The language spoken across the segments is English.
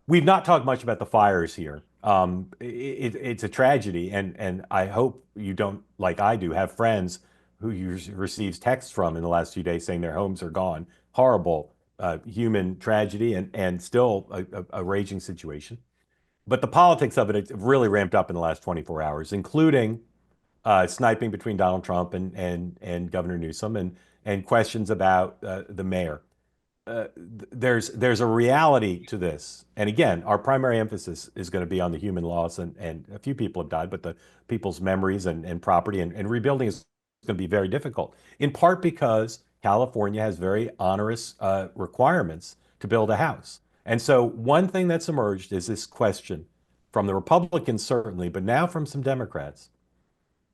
We've not talked much about the fires here. It's a tragedy, and I hope you don't, like I do, have friends who you receives texts from in the last few days saying their homes are gone. Horrible human tragedy, and still a raging situation. But the politics of it, it's really ramped up in the last 24 hours, including sniping between Donald Trump and Governor Newsom, and questions about the mayor. There's a reality to this. And again, our primary emphasis is going to be on the human loss, and a few people have died, but the people's memories and property and rebuilding is going to be very difficult, in part because California has very onerous requirements to build a house. And so one thing that's emerged is this question from the Republicans, certainly, but now from some Democrats,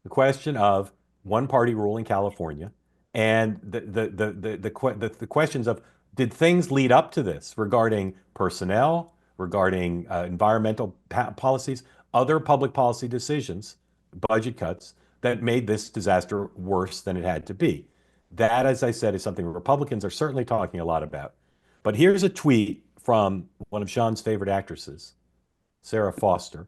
the question of one party rule in California, and the questions of, did things lead up to this regarding personnel, regarding environmental policies, other public policy decisions, budget cuts that made this disaster worse than it had to be. That, as I said, is something Republicans are certainly talking a lot about. But here's a tweet from one of Sean's favorite actresses, Sarah Foster.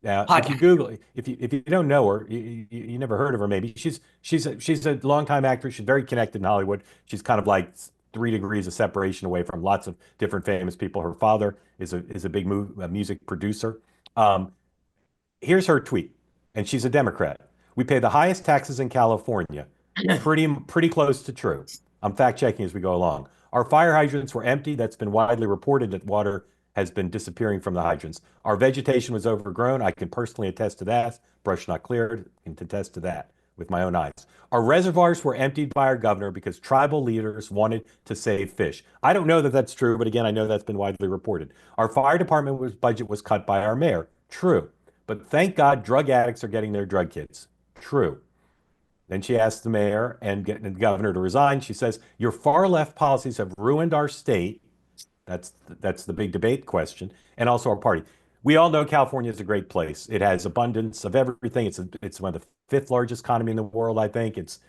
Now, if you Podcast. Google, if you don't know her, you never heard of her. Maybe she's a longtime actress. She's very connected in Hollywood. She's kind of like 3 degrees of separation away from lots of different famous people. Her father is a big music producer. Um, Here's her tweet, and she's a Democrat. We pay the highest taxes in California. Pretty close to true. I'm fact checking as we go along. Our fire hydrants were empty. That's been widely reported that water has been disappearing from the hydrants. Our vegetation was overgrown. I can personally attest to that. Brush not cleared. I can attest to that with my own eyes. Our reservoirs were emptied by our governor because tribal leaders wanted to save fish. I don't know that that's true, but again, I know that's been widely reported. Our fire department budget was cut by our mayor. True. But thank God drug addicts are getting their drug kits. True. Then she asks the mayor and the governor to resign. She says, your far left policies have ruined our state. That's the big debate question, and also our party. We all know California is a great place. It has abundance of everything. It's one of the fifth largest economy in the world, I think. It's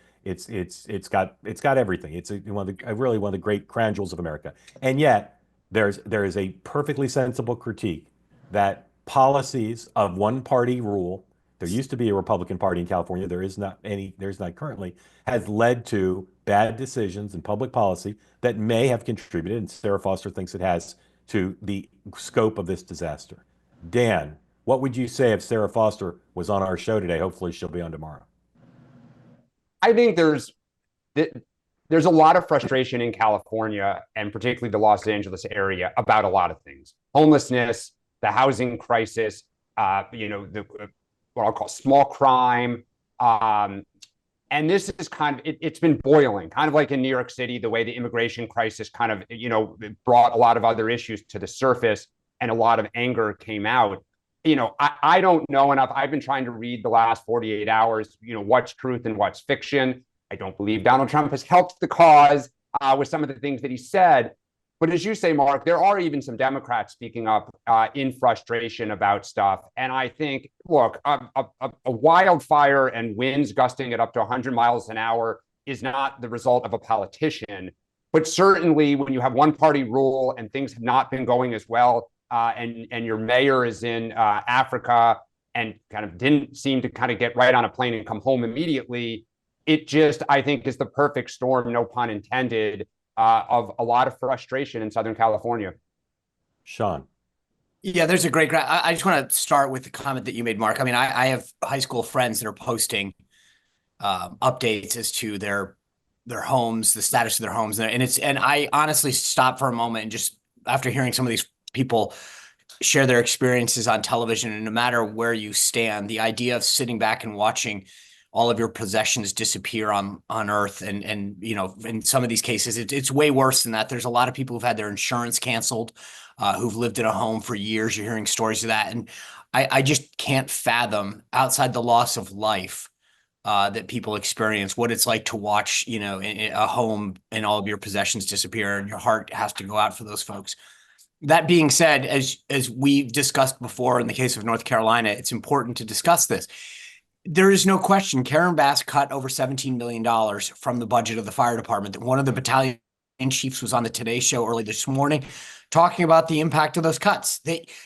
got everything. It's really one of the great crown jewels of America. And yet there is a perfectly sensible critique that policies of one party rule, there used to be a Republican Party in California, there's not currently, has led to bad decisions in public policy that may have contributed, and Sarah Foster thinks it has, to the scope of this disaster. Dan, what would you say if Sarah Foster was on our show today? Hopefully she'll be on tomorrow. I think there's a lot of frustration in California and particularly the Los Angeles area about a lot of things: homelessness, the housing crisis, what I'll call small crime. And this is kind of, it's been boiling, kind of like in New York City, the way the immigration crisis kind of, brought a lot of other issues to the surface and a lot of anger came out. I don't know enough. I've been trying to read the last 48 hours, what's truth and what's fiction. I don't believe Donald Trump has helped the cause with some of the things that he said. But as you say, Mark, there are even some Democrats speaking up in frustration about stuff. And I think, look, a wildfire and winds gusting at up to 100 miles an hour is not the result of a politician. But certainly when you have one party rule and things have not been going as well, and your mayor is in Africa and kind of didn't seem to kind of get right on a plane and come home immediately, it just, I think, is the perfect storm, no pun intended, of a lot of frustration in Southern California. Sean. Yeah, there's a great. I just want to start with the comment that you made, Mark. I mean, I have high school friends that are posting updates as to their homes, the status of their homes, and I honestly stopped for a moment and just, after hearing some of these people share their experiences on television, and no matter where you stand, the idea of sitting back and watching all of your possessions disappear on earth. And in some of these cases, it's way worse than that. There's a lot of people who've had their insurance canceled, who've lived in a home for years. You're hearing stories of that. And I just can't fathom, outside the loss of life, that people experience, what it's like to watch, a home and all of your possessions disappear, and your heart has to go out for those folks. That being said, as we've discussed before in the case of North Carolina, it's important to discuss this. There is no question Karen Bass cut over $17 million from the budget of the fire department. One of the battalion chiefs was on the Today Show early this morning talking about the impact of those cuts.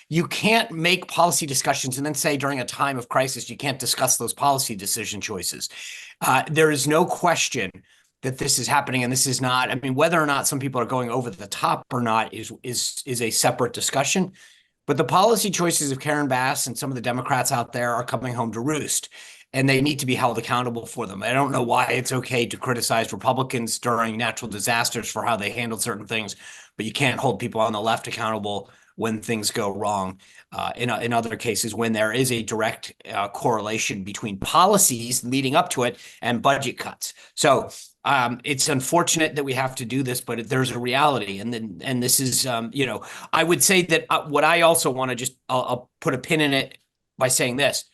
You can't make policy discussions and then say during a time of crisis, you can't discuss those policy decision choices. There is no question that this is happening, and this is not, I mean, whether or not some people are going over the top or not is a separate discussion. But the policy choices of Karen Bass and some of the Democrats out there are coming home to roost, and they need to be held accountable for them. I don't know why it's okay to criticize Republicans during natural disasters for how they handled certain things, but you can't hold people on the left accountable when things go wrong. In other cases, when there is a direct correlation between policies leading up to it and budget cuts. So it's unfortunate that we have to do this, but there's a reality. And this is, I would say that what I also want to just, I'll put a pin in it by saying this.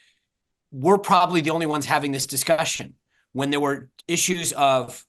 We're probably the only ones having this discussion. When there were issues of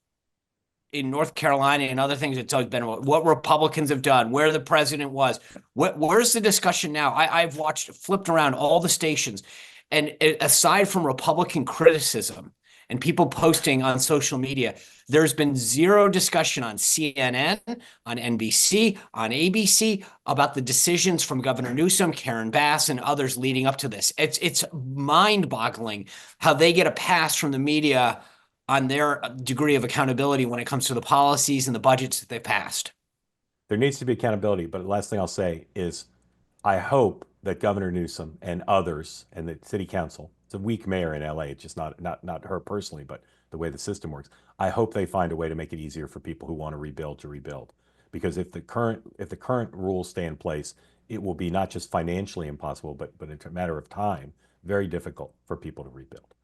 in North Carolina and other things, it's always been about what Republicans have done, where the president was. Where's the discussion now? I've flipped around all the stations, and aside from Republican criticism and people posting on social media, there's been zero discussion on CNN, on NBC, on ABC about the decisions from Governor Newsom, Karen Bass, and others leading up to this. It's mind-boggling how they get a pass from the media on their degree of accountability when it comes to the policies and the budgets that they passed. There needs to be accountability, but the last thing I'll say is I hope that Governor Newsom and others and the city council, it's a weak mayor in LA, it's just not her personally, but the way the system works. I hope they find a way to make it easier for people who want to rebuild. Because if the current rules stay in place, it will be not just financially impossible, but in a matter of time, very difficult for people to rebuild.